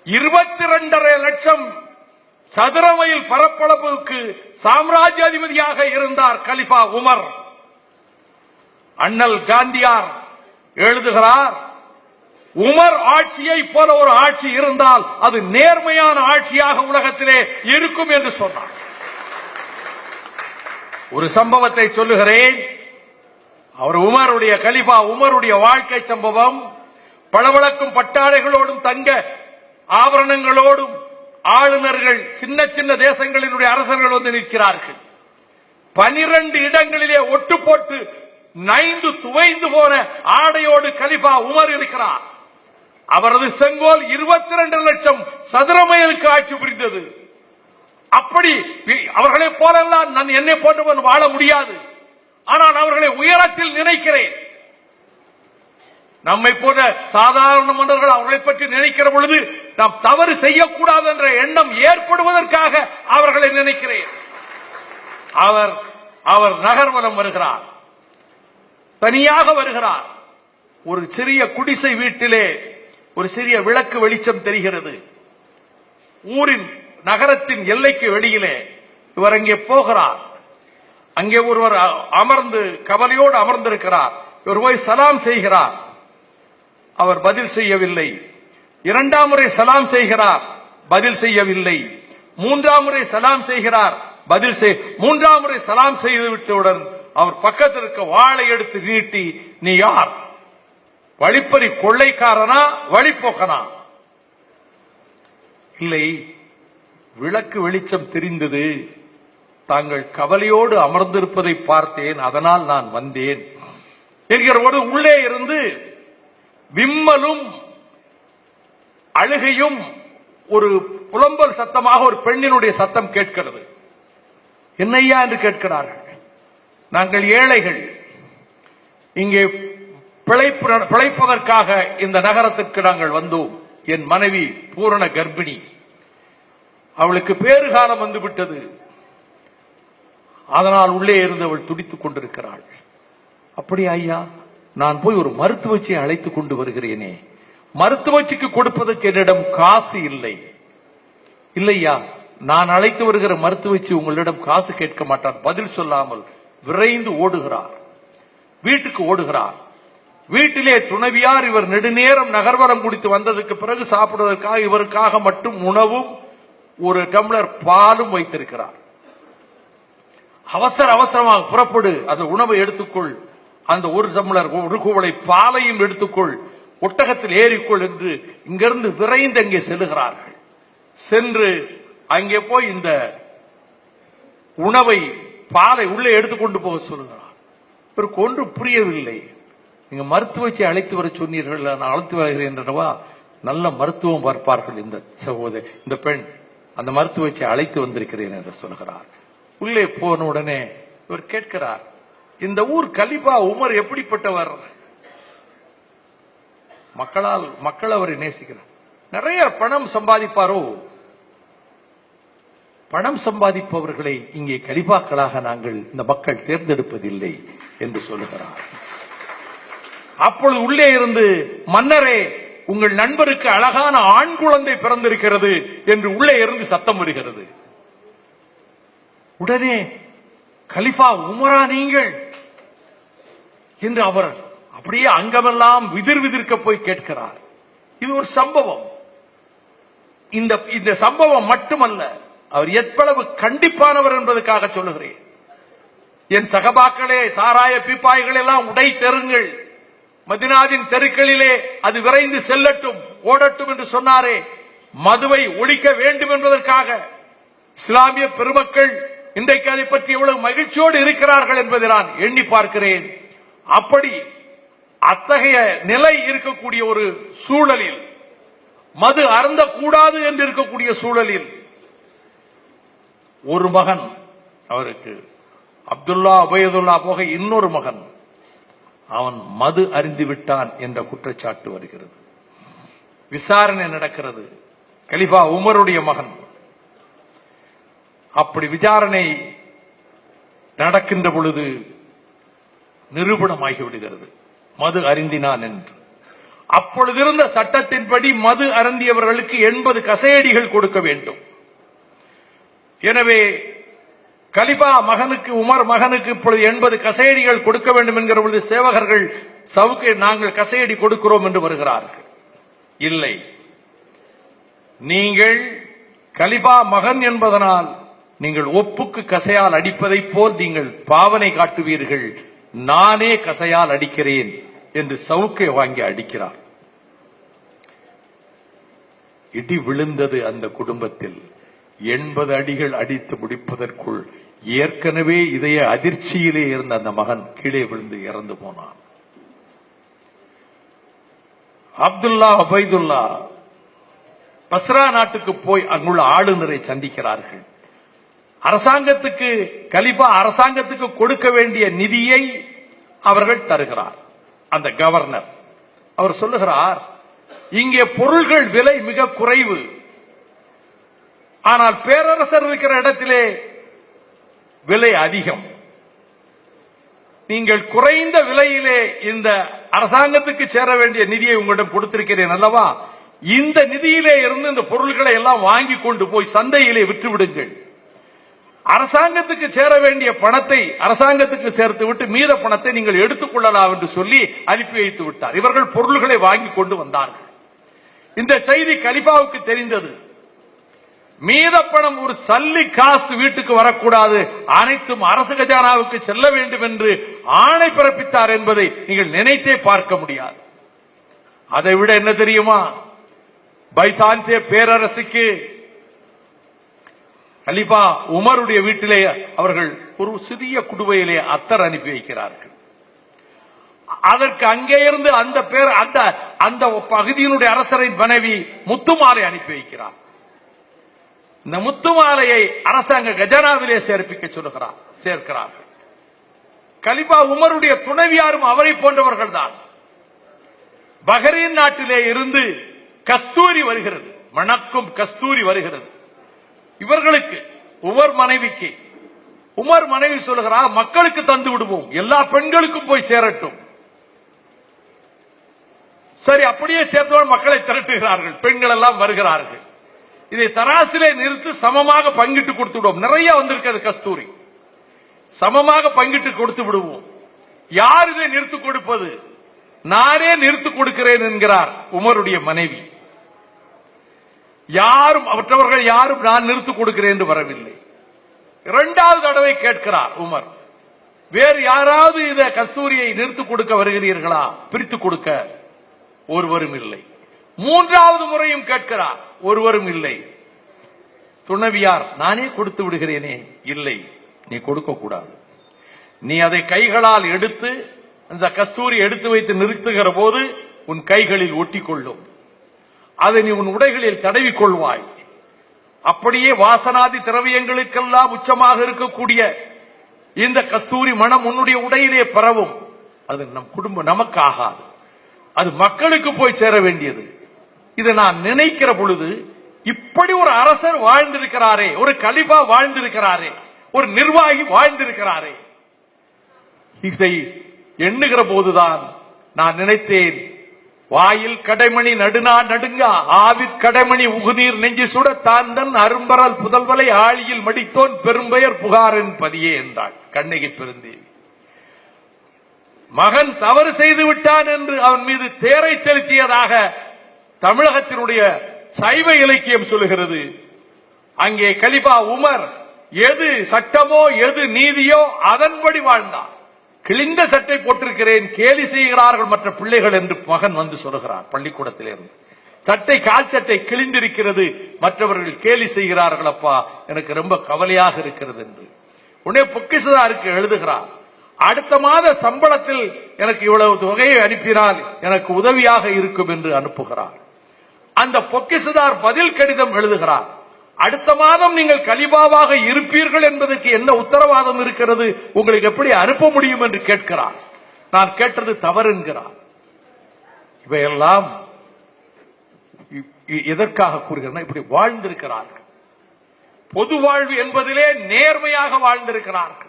22.5 லட்சம் சதுர மைல் பரப்பளவுக்கு சாம்ராஜ்ய அதிபதியாக இருந்தார் கலிஃபா உமர். அண்ணல் காந்தியார் எழுதுகிறார், உமர் ஆட்சியை போல ஒரு ஆட்சி இருந்தால் அது நேர்மையான ஆட்சியாக உலகத்திலே இருக்கும் என்று சொன்னார். ஒரு சம்பவத்தை சொல்லுகிறேன். அவர் உமருடைய கலிஃபா உமருடைய வாழ்க்கை சம்பவம். பளபளக்கும் பட்டாடைகளோடும் தங்க ஆபரணங்களோடும் ஆளுநர்கள், சின்ன சின்ன தேசங்களினுடைய அரசர்கள் வந்து நிற்கிறார்கள். 12 இடங்களிலே ஒட்டு போட்டு நைந்து துவைந்து போன ஆடையோடு கலிஃபா உமர் இருக்கிறார். அவரது செங்கோல் 22 லட்சம் சதுர மைலுக்கு ஆட்சி புரிந்தது. அப்படி அவர்களை போலெல்லாம் நான் என்னை போன்றவன் வாழ முடியாது. ஆனால் அவர்களை உயரத்தில் நினைக்கிறேன். நம்மை போன்ற சாதாரண மன்னர்கள் அவர்களை பற்றி நினைக்கிற பொழுது நாம் தவறு செய்யக்கூடாது என்ற எண்ணம் ஏற்படுவதற்காக அவர்களை நினைக்கிறேன். அவர் நகர்வலம் வருகிறார், தனியாக வருகிறார். ஒரு சிறிய குடிசை வீட்டிலே ஒரு சிறிய விளக்கு வெளிச்சம் தெரிகிறது. ஊரின் நகரத்தின் எல்லைக்கு வெளியிலே இவர் அங்கே போகிறார். அங்கே ஒருவர் அமர்ந்து கவலையோடு அமர்ந்திருக்கிறார். இவர் போய் சலாம் செய்கிறார். அவர் பதில் செய்யவில்லை. 2ஆம் முறை சலாம் செய்கிறார், பதில் செய்யவில்லை. 3ஆம் முறை சலாம் செய்கிறார், பதில் 3ஆம் முறை சலாம் செய்து விட்டவுடன் அவர் பக்கத்தில் இருக்க வாளை எடுத்து நீட்டி, நீ யார்? வழிப்பறி கொள்ளைக்காரனா வழிப்போக்கனா? இல்லை, விளக்கு வெளிச்சம் தெரிந்தது, தாங்கள் கவலையோடு அமர்ந்திருப்பதை பார்த்தேன், அதனால் நான் வந்தேன் என்கிறபோது உள்ளே இருந்து விம்மலும் அழுகையும் ஒரு புலம்பல் சத்தமாக ஒரு பெண்ணினுடைய சத்தம் கேட்கிறது. என்னையா என்று கேட்கிறார்கள். நாங்கள் ஏழைகள், இங்கே பிழைப்பதற்காக இந்த நகரத்திற்கு நாங்கள் வந்தோம். என் மனைவி பூரண கர்ப்பிணி, அவளுக்கு பேறுகாலம் வந்துவிட்டது, அதனால் உள்ளே இருந்து அவள் துடித்துக் கொண்டிருக்கிறாள். அப்படியா ஐயா, நான் போய் ஒரு மருத்துவச்சியை அழைத்துக் கொண்டு வருகிறேனே, மருத்துவச்சிக்கு கொடுப்பதற்கு என்னிடம் காசு இல்லை. இல்லையா, நான் அழைத்து வருகிற மருத்துவச்சி உங்களிடம் காசு கேட்க மாட்டார். பதில் சொல்லாமல் விரைந்து ஓடுகிறார், வீட்டுக்கு ஓடுகிறார். வீட்டிலே துணைவியார் இவர் நெடுநேரம் நகர்வலம் குடித்து வந்ததுக்கு பிறகு சாப்பிடுவதற்காக இவருக்காக மட்டும் உணவும் ஒரு டம்ளர் பாலும் வைத்திருக்கிறார். அவசரமாக புறப்படு, அந்த உணவை எடுத்துக்கொள், அந்த ஒரு டம்ளர் ஒரு குவளை பாலையும் எடுத்துக்கொள், ஒட்டகத்தில் ஏறிக்கொள் என்று இங்கிருந்து விரைந்து அங்கே செல்லுகிறார்கள். சென்று அங்கே போய் இந்த உணவை பாலை உள்ளே எடுத்துக்கொண்டு போக சொல்லுகிறார். இவருக்கு ஒன்று புரியவில்லை. நீங்க மருத்துவச்சி அழைத்து வர சொன்னீர்கள், நான் அழைத்து வருகிறேன் என்றவா, நல்ல மருத்துவம் பார்ப்பார்கள் இந்த சகோதரி, இந்த பெண், அந்த மருத்துவச்சி அழைத்து வந்திருக்கிறேன் என்று சொல்கிறார். உள்ளே போன உடனே இவர் கேட்கிறார், இந்த ஊர் கலிஃபா உமர் எப்படிப்பட்டவர்? மக்கள் அவரை நேசிக்கிறார். நிறைய பணம் சம்பாதிப்பாரோ? பணம் சம்பாதிப்பவர்களை இங்கே கலிஃபாக்களாக நாங்கள் இந்த மக்கள் தேர்ந்தெடுப்பதில்லை என்று சொல்லுகிறார். அப்பொழுது உள்ளே இருந்து, மன்னரே, உங்கள் நண்பருக்கு அழகான ஆண் குழந்தை பிறந்திருக்கிறது என்று உள்ளே இருந்து சத்தம் வருகிறது. உடனே கலிஃபா உமரா நீங்கள் என்று அவர் அப்படியே அங்கமெல்லாம் விதிர்க்க போய் கேட்கிறார். இது ஒரு சம்பவம். இந்த சம்பவம் மட்டுமல்ல, அவர் எவ்வளவு கண்டிப்பானவர் என்பதற்காக சொல்லுகிறேன். என் சகபாக்களே, சாராய பீப்பாய்கள் எல்லாம் உடை தெருங்கள், மதினாவின் தெருக்களிலே அது விரைந்து செல்லட்டும், ஓடட்டும் என்று சொன்னாரே, மதுவை ஒழிக்க வேண்டும் என்பதற்காக இஸ்லாமிய பெருமக்கள் இன்றைக்கு அதை பற்றி எவ்வளவு மகிழ்ச்சியோடு இருக்கிறார்கள் என்பதை நான் எண்ணி பார்க்கிறேன். அப்படி அத்தகைய நிலை இருக்கக்கூடிய ஒரு சூழலில், மது அருந்தக்கூடாது என்று இருக்கக்கூடிய சூழலில், ஒரு மகன், அவருக்கு அப்துல்லா உபயதுல்லா போக இன்னொரு மகன், அவன் மது அருந்தி விட்டான் என்ற குற்றச்சாட்டு வருகிறது. விசாரணை நடக்கிறது. கலிஃபா உமருடைய மகன். அப்படி விசாரணை நடக்கின்ற பொழுது நிரூபணமாகிவிடுகிறது மது அருந்தினான் என்று. அப்பொழுது இருந்த சட்டத்தின்படி மது அருந்தியவர்களுக்கு 80 கசையடிகள் கொடுக்க வேண்டும். எனவே கலிபா மகனுக்கு, உமர் மகனுக்கு இப்பொழுது 80 கசையடிகள் கொடுக்க வேண்டும் என்கிற பொழுது சேவகர்கள் சவுக்கு நாங்கள் கசையடி கொடுக்கிறோம் என்று வருகிறார்கள். இல்லை, நீங்கள் கலிபா மகன் என்பதனால் நீங்கள் ஒப்புக்கு கசையால் அடிப்பதை போல் நீங்கள் பாவனை காட்டுவீர்கள், நானே கசையால் அடிக்கிறேன் என்று சவுக்கை வாங்கி அடிக்கிறார். இடி விழுந்தது அந்த குடும்பத்தில். 80 அடிகள் அடித்து முடிப்பதற்குள் ஏற்கனவே இதய அதிர்ச்சியிலே இருந்த அந்த மகன் கீழே விழுந்து இறந்து போனான். அப்துல்லா உபைதுல்லா பஸ்ரா நாட்டுக்கு போய் அங்குள்ள ஆளுநரை சந்திக்கிறார்கள். அரசாங்கத்துக்கு, கலிபா அரசாங்கத்துக்கு கொடுக்க வேண்டிய நிதியை அவர்கள் தருகிறார். அந்த கவர்னர் அவர் சொல்லுகிறார், இங்கே பொருள்கள் விலை மிக குறைவு, ஆனால் பேரரசர் இருக்கிற இடத்திலே விலை அதிகம். நீங்கள் குறைந்த விலையிலே இந்த அரசாங்கத்துக்கு சேர வேண்டிய நிதியை உங்களிடம் கொடுத்திருக்கிறேன் அல்லவா, இந்த நிதியிலே இருந்து இந்த பொருள்களை எல்லாம் வாங்கி கொண்டு போய் சந்தையிலே விற்று விடுங்கள். அரசாங்கத்துக்கு சேர வேண்டிய பணத்தை அரசாங்கத்துக்கு சேர்த்து விட்டு மீத பணத்தை நீங்கள் எடுத்துக் கொள்ளலாம் என்று சொல்லி அனுப்பி வைத்து விட்டார். இவர்கள் பொருள்களை வாங்கி கொண்டு வந்தார்கள். இந்த செய்தி கலிஃபாவுக்கு தெரிந்தது. மீத பணம் ஒரு சல்லி காசு வீட்டுக்கு வரக்கூடாது, அனைத்தும் அரசு கஜானாவுக்கு செல்ல வேண்டும் என்று ஆணை பிறப்பித்தார் என்பதை நீங்கள் நினைத்தே பார்க்க முடியாது. அதை விட என்ன தெரியுமா, பைசான்சே பேரரசுக்கு கலிபா உமருடைய வீட்டிலே அவர்கள் ஒரு சிறிய குடுவையிலே அத்தர் அனுப்பி வைக்கிறார்கள். அதற்கு அங்கே இருந்து அந்த பகுதியினுடைய அரசரின் மனைவி முத்துமாலை அனுப்பி வைக்கிறார். இந்த முத்துமாலையை அரசாங்க கஜானாவிலே சேர்க்கிறார்கள். கலிபா உமருடைய துணைவியாரும் அவரை போன்றவர்கள் தான். பஹ்ரைன் நாட்டிலே இருந்து கஸ்தூரி வருகிறது, மணக்கும் கஸ்தூரி வருகிறது இவர்களுக்கு. உமர் மனைவிக்கு, உமர் மனைவி சொல்லுகிறார், மக்களுக்கு தந்து விடுவோம், எல்லா பெண்களுக்கும் போய் சேரட்டும். சரி, அப்படியே சேர்த்தோடு மக்களை திரட்டுகிறார்கள், பெண்கள் எல்லாம் வருகிறார்கள். இதை தராசிலே நிறுத்து சமமாக பங்கிட்டு கொடுத்து விடுவோம். நிறைய வந்திருக்கிறது கஸ்தூரி, சமமாக பங்கிட்டு கொடுத்து விடுவோம். யார் இதை நிறுத்து கொடுப்பது? நானே நிறுத்து கொடுக்கிறேன் என்கிறார் உமருடைய மனைவி. யாரும் மற்றவர்கள் யாரும் நான் நிறுத்து கொடுக்கிறேன் என்று வரவில்லை. இரண்டாவது தடவை கேட்கிறார் உமர், வேறு யாராவது இதை கஸ்தூரியை நிறுத்து கொடுக்க வருகிறீர்களா? பிரித்து கொடுக்க ஒருவரும் இல்லை. மூன்றாவது முறையும் கேட்கிறார், ஒருவரும் இல்லை. துணைவியார், நானே கொடுத்து விடுகிறேனே. இல்லை, நீ கொடுக்க கூடாது. நீ அதை கைகளால் எடுத்து அந்த கஸ்தூரி எடுத்து வைத்து நிறுத்துகிற போது உன் கைகளில் ஒட்டிக்கொள்ளும், அதை நீ உன் உடைகளில் தடவிக் கொள்வாய். அப்படியே வாசனாதி திரவியங்களுக்கெல்லாம் உச்சமாக இருக்கக்கூடிய இந்த கஸ்தூரி மனம் உன்னுடைய உடையிலே பரவும். அது நம் குடும்பம் நமக்கு ஆகாது, அது மக்களுக்கு போய் சேர வேண்டியது. இதை நான் நினைக்கிற பொழுது, இப்படி ஒரு அரசர் வாழ்ந்திருக்கிறாரே, ஒரு கலிபா வாழ்ந்திருக்கிறாரே, ஒரு நிர்வாகி வாழ்ந்திருக்கிறாரே, இதை எண்ணுகிற போதுதான் நான் நினைத்தேன், வாயில் கடைமணி நடுநா நடுங்கா, ஆவிற் கடைமணி உகுநீர் நெஞ்சு சுட தாந்தன் அரும்பரல் புதல்வலை ஆழியில் மடித்தோன் பெரும்பெயர் புகாரின் பதியே என்றாள் கண்ணகி பெருந்தேவி. மகன் தவறு செய்து விட்டான் என்று அவன் மீது தேரை செலுத்தியதாக தமிழகத்தினுடைய சைவ இலக்கியம் சொல்லுகிறது. அங்கே கலிபா உமர் எது சட்டமோ எது நீதியோ அதன்படி வாழ்ந்தார். கிழிந்த சட்டை போட்டிருக்கிறேன், கேலி செய்கிறார்கள் மற்ற பிள்ளைகள் என்று மகன் வந்து சொல்லுகிறார் பள்ளிக்கூடத்திலிருந்து. சட்டை, கால் சட்டை கிழிந்திருக்கிறது, மற்றவர்கள் கேலி செய்கிறார்கள், அப்பா எனக்கு ரொம்ப கவலையாக இருக்கிறது என்று. உடனே பொக்கிஷதாருக்கு எழுதுகிறார், அடுத்த மாத சம்பளத்தில் எனக்கு இவ்வளவு தொகையை அனுப்பினால் எனக்கு உதவியாக இருக்கும் என்று அனுப்புகிறார். அந்த பொக்கிஷதார் பதில் கடிதம் எழுதுகிறார், அடுத்த மாதம் நீங்கள் கலிபாவாக இருப்பீர்கள் என்பதற்கு என்ன உத்தரவாதம் இருக்கிறது, உங்களுக்கு எப்படி அனுப்ப முடியும் என்று கேட்கிறார். நான் கேட்டது தவறு என்கிறார். இவையெல்லாம் எதற்காக கூறுகிறேன், இப்படி வாழ்ந்திருக்கிறார்கள். பொது வாழ்வு என்பதிலே நேர்மையாக வாழ்ந்திருக்கிறார்கள்.